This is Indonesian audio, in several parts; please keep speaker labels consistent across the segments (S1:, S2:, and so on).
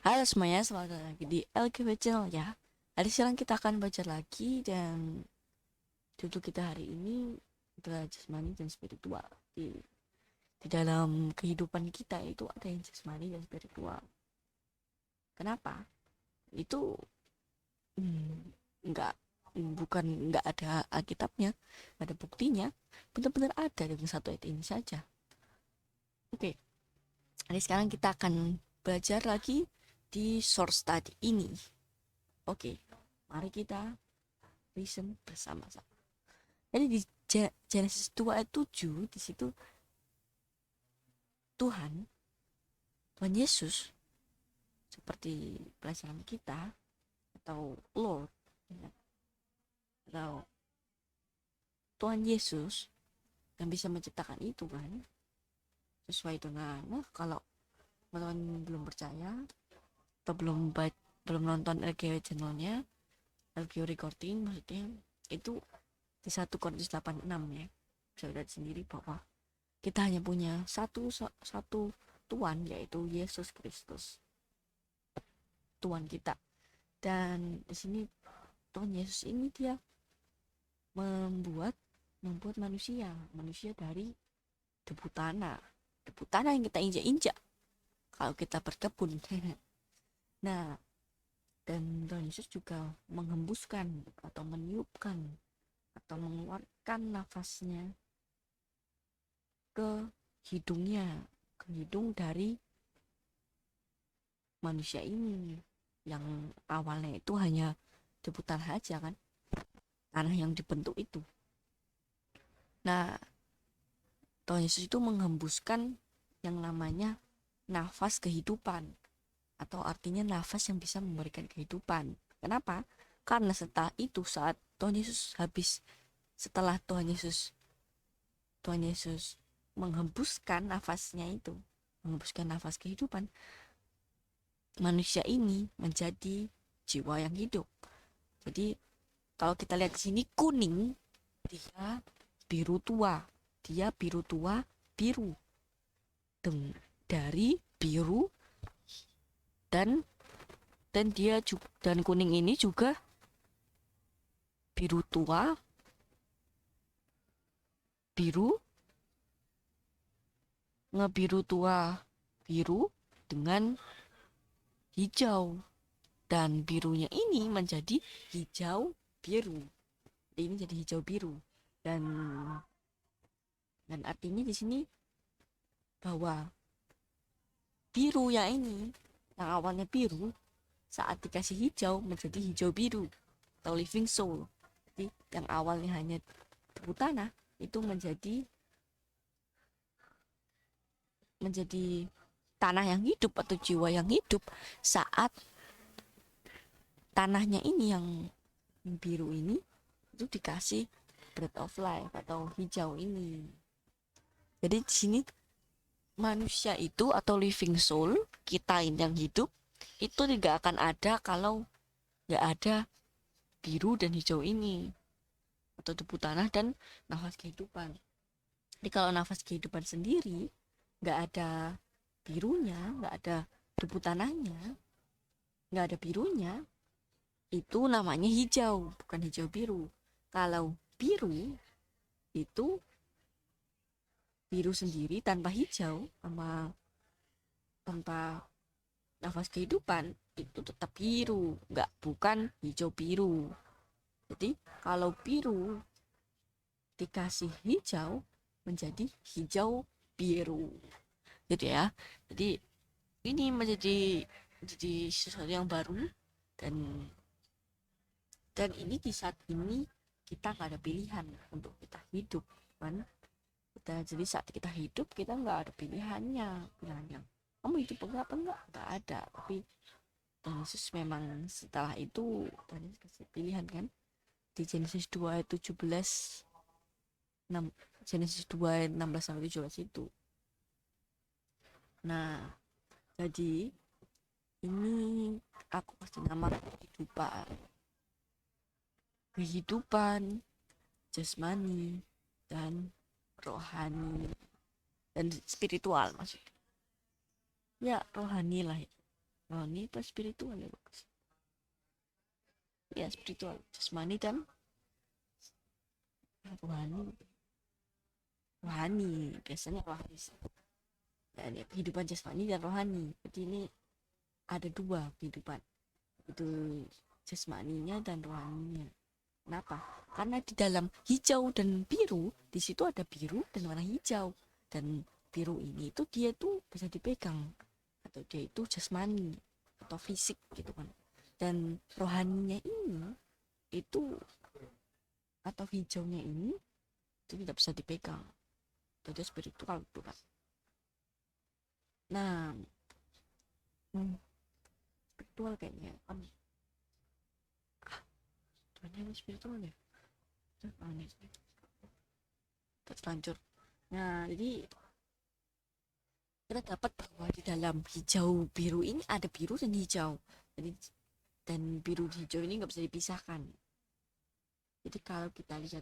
S1: Halo semuanya, selamat datang lagi di LKB Channel ya. Hari sekarang kita akan belajar lagi dan judul kita hari ini adalah jasmani dan spiritual. Di dalam kehidupan kita itu ada yang jasmani dan spiritual. Kenapa? Itu nggak bukan nggak ada Alkitabnya, nggak ada buktinya. Benar-benar ada dengan satu ayat ini saja. Oke, jadi sekarang kita akan belajar lagi di source study ini. Oke, mari kita listen bersama-sama. Jadi di Genesis 2 ayat 7 di situ Tuhan Tuhan Yesus seperti pelajaran kita atau Lord ya, atau Tuhan Yesus yang bisa menciptakan itu kan sesuai dengan kalau teman-teman belum percaya atau belum nonton LGW channelnya LGW recording maksudnya itu di 1 Korintus 8:6 ya, bisa lihat sendiri bahwa kita hanya punya satu Tuhan, yaitu Yesus Kristus, Tuhan kita. Dan di sini Tuhan Yesus ini dia membuat membuat manusia dari debu tanah yang kita injak-injak kalau kita berkebun. Nah, dan Tuhan Yesus juga menghembuskan atau meniupkan atau mengeluarkan nafasnya ke ke hidung dari manusia ini yang awalnya itu hanya debu tanah aja kan, tanah yang dibentuk itu. Nah, Tuhan Yesus itu menghembuskan yang namanya nafas kehidupan, atau artinya nafas yang bisa memberikan kehidupan. Kenapa? Karena setelah itu, saat Tuhan Yesus habis, setelah Tuhan Yesus menghembuskan nafasnya itu, menghembuskan nafas kehidupan, manusia ini menjadi jiwa yang hidup. Jadi kalau kita lihat di sini kuning, dia biru tua, biru dari biru, dan dan kuning ini juga biru tua, biru ngebiru tua, biru dengan hijau, dan birunya ini menjadi hijau biru. Ini jadi hijau biru, dan artinya di sini bahwa biru yang awalnya biru, saat dikasih hijau menjadi hijau biru atau living soul. Jadi yang awalnya hanya debu tanah itu menjadi tanah yang hidup atau jiwa yang hidup saat tanahnya ini yang biru ini itu dikasih breath of life atau hijau ini. Jadi di sini manusia itu atau living soul kita ini yang hidup itu tidak akan ada kalau nggak ada biru dan hijau ini atau debu tanah dan nafas kehidupan. Jadi kalau nafas kehidupan sendiri nggak ada birunya, nggak ada debu tanahnya, nggak ada birunya, itu namanya hijau, bukan hijau biru. Kalau biru itu biru sendiri tanpa hijau, tanpa nafas kehidupan, itu tetap biru, bukan hijau biru. Jadi kalau biru dikasih hijau menjadi hijau biru gitu ya. Jadi ini menjadi sesuatu yang baru, dan ini di saat ini kita nggak ada pilihan untuk kita hidup kan. Jadi saat kita hidup kita nggak ada pilihannya kamu hidup nggak ada. Tapi Tuhan Yesus memang setelah itu Tuhan Yesus kasih pilihan kan, di Genesis 2 ayat 17, 6, Genesis 2 ayat 16 sampai 17 itu. Nah, jadi ini aku kasih nama kehidupan jasmani dan rohani dan spiritual, maksudnya ya rohani lah ya. rohani apa spiritual ya bagus ya spiritual jasmani dan rohani rohani biasanya rohani dan ya, kehidupan jasmani dan rohani jadi ini ada dua kehidupan itu jasmaninya dan rohaninya. Kenapa? Karena di dalam hijau dan biru di situ ada biru dan warna hijau dan biru ini itu dia tuh bisa dipegang atau dia itu jasmani atau fisik gitu kan dan rohaninya ini itu atau hijaunya ini itu tidak bisa dipegang jadi spiritual itu kan nah spiritual kayaknya kan Tuhannya spiritual ya aneh terlanjur nah jadi kita dapat bahwa di dalam hijau biru ini ada biru dan hijau jadi dan biru dan hijau ini nggak bisa dipisahkan jadi kalau kita lihat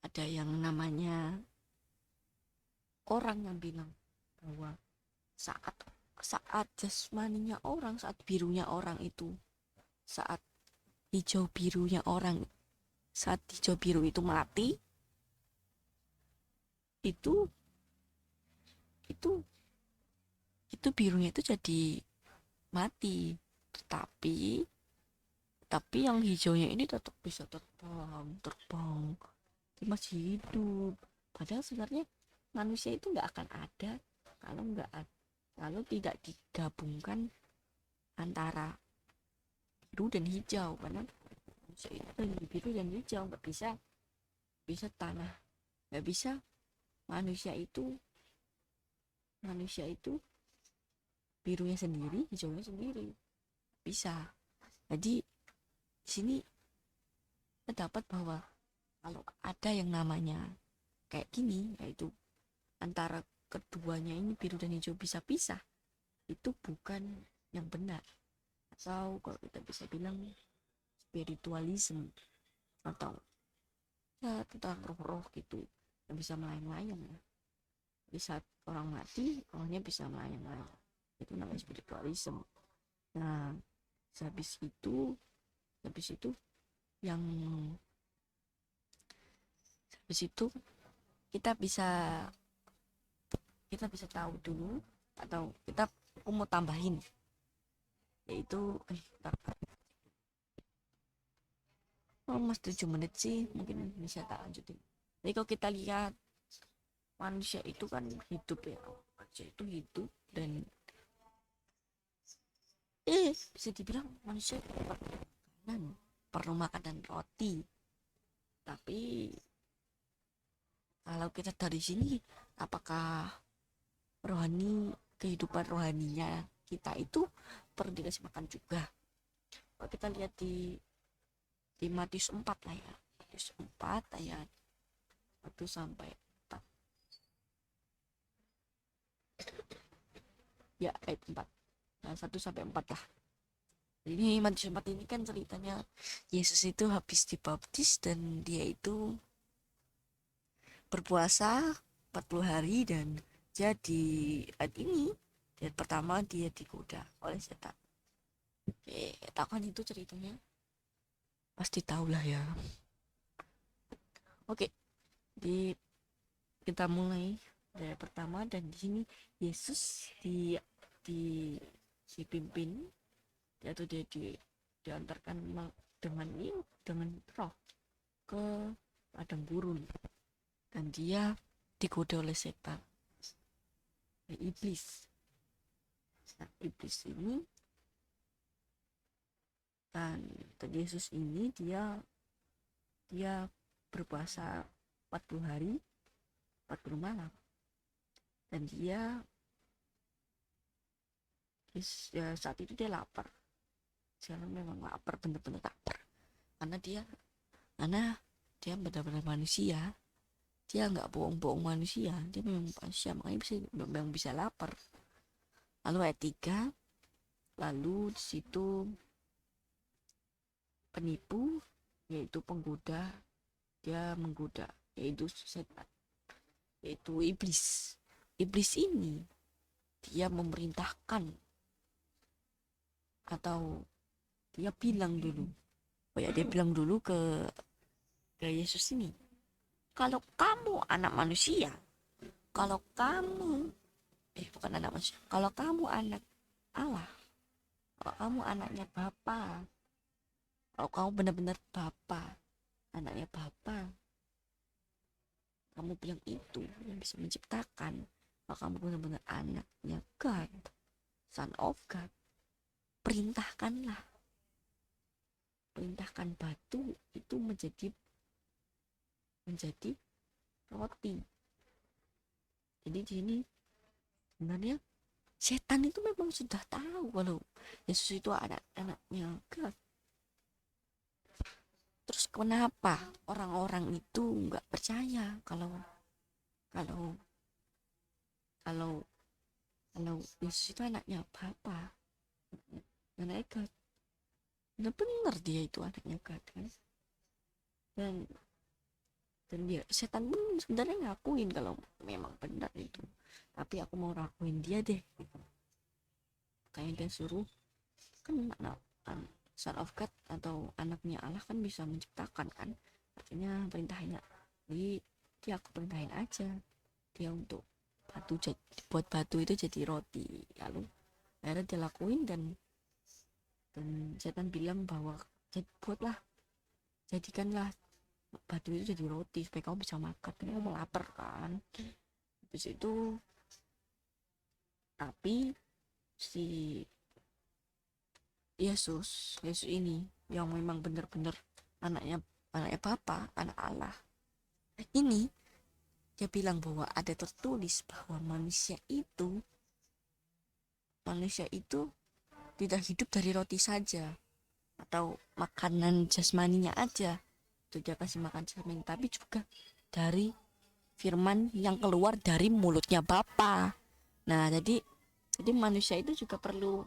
S1: ada yang namanya orang yang bilang bahwa saat saat jasmaninya orang saat birunya orang itu saat hijau birunya orang saat hijau biru itu mati itu itu birunya itu jadi mati tapi yang hijaunya ini tetap bisa terbang dia masih hidup padahal sebenarnya manusia itu nggak akan ada kalau tidak digabungkan antara biru dan hijau karena manusia itu dari biru dan hijau nggak bisa tanah nggak bisa manusia itu birunya sendiri hijaunya sendiri bisa jadi di sini terdapat bahwa kalau ada yang namanya kayak gini yaitu antara keduanya ini biru dan hijau bisa pisah itu bukan yang benar atau kalau kita bisa bilang spiritualisme atau ya tentang roh-roh gitu yang bisa melayang-layang ya. Di saat orang mati rohnya bisa melayang-layang itu namanya spiritualisme nah habis itu yang habis itu kita bisa tahu dulu atau aku mau tambahin yaitu mas 7 menit sih mungkin bisa tak lanjutin jadi kalau kita lihat manusia itu kan hidup ya manusia itu hidup dan bisa dibilang manusia perlu makan roti tapi kalau kita dari sini apakah kehidupan rohaninya kita itu perlu dikasih makan juga kalau kita lihat di Matius 4 lah ya Matius 4 ayat 1 sampai 4 ya ayat 4 nah, 1 sampai 4 lah ini Matius 4 ini kan ceritanya Yesus itu habis dibaptis dan dia itu berpuasa 40 hari dan jadi ayat ini dan pertama dia digoda oleh setan tahu kan itu ceritanya pasti tahu lah ya oke kita mulai dari pertama dan di sini Yesus dipimpin atau dia diantarkan dengan roh ke padang gurun dan dia digoda oleh setan iblis ini dan Yesus ini dia berpuasa 40 hari 40 malam dan dia saat itu dia lapar sekarang memang lapar bener-bener lapar karena dia benar-benar manusia dia nggak bohong-bohong manusia dia memang manusia makanya memang bisa lapar lalu ayat 3 lalu di situ penipu yaitu penggoda dia menggoda yaitu setan yaitu iblis ini dia memerintahkan atau dia bilang dulu, dia bilang dulu ke Yesus ini, kalau kamu anak manusia, kalau kamu bukan anak manusia, kalau kamu anak Allah, kalau kamu anaknya Bapa, kalau kamu benar-benar Bapa, anaknya Bapa, kamu bilang itu yang bisa menciptakan, kalau kamu benar-benar anaknya God, Son of God, perintahkan batu itu menjadi roti. Jadi di sini sebenarnya setan itu memang sudah tahu kalau Yesus itu anaknya God. Terus kenapa orang-orang itu nggak percaya kalau kalau kalau kalau Yesus itu anaknya Bapa, anaknya God? Benar-benar dia itu anaknya God kan? Dan dia setan pun sebenarnya ngakuin kalau memang benar itu, tapi aku mau rakuin dia deh gitu. Kayak dia suruh kan Son of God atau anaknya Allah kan bisa menciptakan kan, artinya perintahinnya, jadi aku perintahin aja dia untuk buat batu itu jadi roti. Lalu akhirnya dia lakuin, dan setan bilang bahwa jadikanlah batu itu jadi roti supaya kamu bisa makan, kamu mau lapar kan. Habis itu tapi si Yesus ini yang memang benar-benar anaknya Bapa, anak Allah ini, dia bilang bahwa ada tertulis bahwa manusia itu tidak hidup dari roti saja atau makanan jasmaninya aja, itu dia kasih makan jasmani, tapi juga dari firman yang keluar dari mulutnya Bapa. Nah, jadi manusia itu juga perlu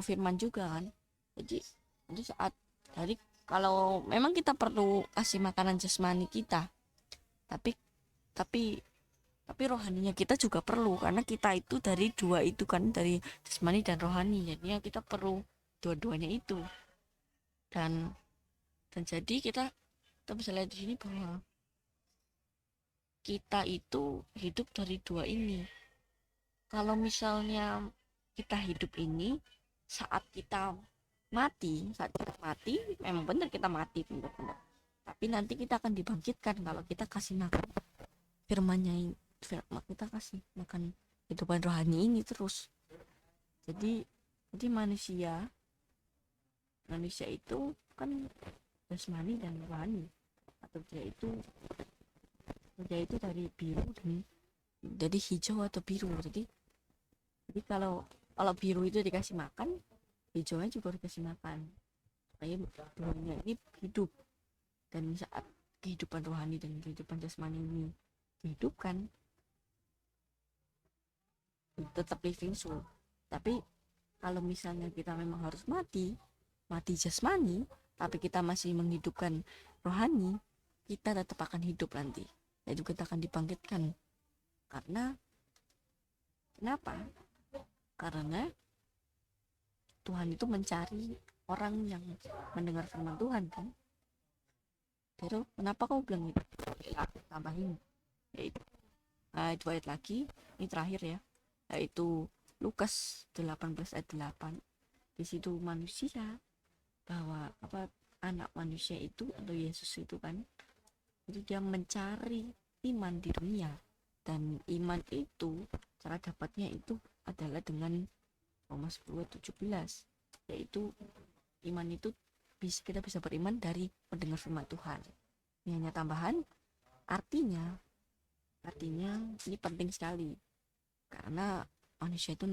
S1: firman juga kan. Jadi saat dari kalau memang kita perlu kasih makanan jasmani kita, tapi rohaninya kita juga perlu, karena kita itu dari dua itu kan, dari jasmani dan rohani, jadinya kita perlu dua-duanya itu. Dan jadi kita bisa lihat di sini bahwa kita itu hidup dari dua ini. Kalau misalnya kita hidup ini saat kita mati memang benar kita mati benar-benar, tapi nanti kita akan dibangkitkan kalau kita kasih makan firmannya, kita kasih makan kehidupan rohani ini terus. Jadi manusia itu kan jasmani dan rohani, atau dia itu dari biru dan dari hijau atau biru. Jadi kalau biru itu dikasih makan, hijaunya juga dikasih makan, supaya duanya ini hidup. Dan saat kehidupan rohani dan kehidupan jasmani ini dihidupkan, tetap living soul. Tapi kalau misalnya kita memang harus mati jasmani, tapi kita masih menghidupkan rohani, kita tetap akan hidup nanti, yaitu kita akan dibangkitkan. Kenapa? Karena Tuhan itu mencari orang yang mendengar firman Tuhan kan. Terus kenapa kau bilang itu? Aku tambahin, yaitu itu ayat lagi, ini terakhir ya, yaitu Lukas 18 ayat 8. Di situ manusia, bahwa anak manusia itu atau Yesus itu kan, itu dia mencari iman di dunia, dan iman itu cara dapatnya itu adalah dengan Roma 10:17, yaitu iman itu kita bisa beriman dari mendengar firman Tuhan. Ini hanya tambahan, artinya ini penting sekali, karena manusia itu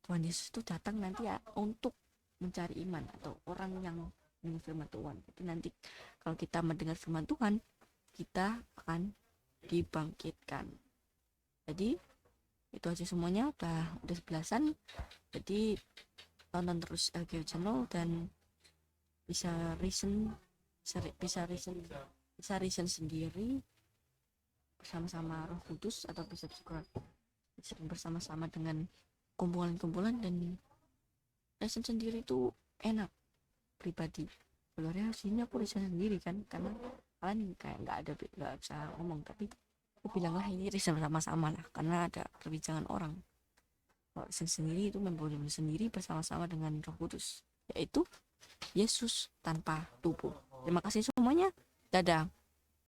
S1: Tuhan Yesus itu datang nanti ya untuk mencari iman atau orang yang mendengar firman Tuhan. Jadi nanti kalau kita mendengar firman Tuhan, kita akan dibangkitkan. Jadi itu aja semuanya, udah 11-an. Jadi tonton terus LGO Channel dan bisa reason sendiri bersama-sama Roh Kudus, atau bisa juga bersama-sama dengan kumpulan-kumpulan, dan resign sendiri itu enak pribadi. Sebenarnya sini aku resign sendiri kan, karena kalian kayak nggak bisa ngomong, tapi aku bilanglah ini resign bersama-sama lah, karena ada perbincangan orang. Kalau resign sendiri itu membangun sendiri bersama-sama dengan Roh Kudus, yaitu Yesus tanpa tubuh. Terima kasih semuanya, dadah.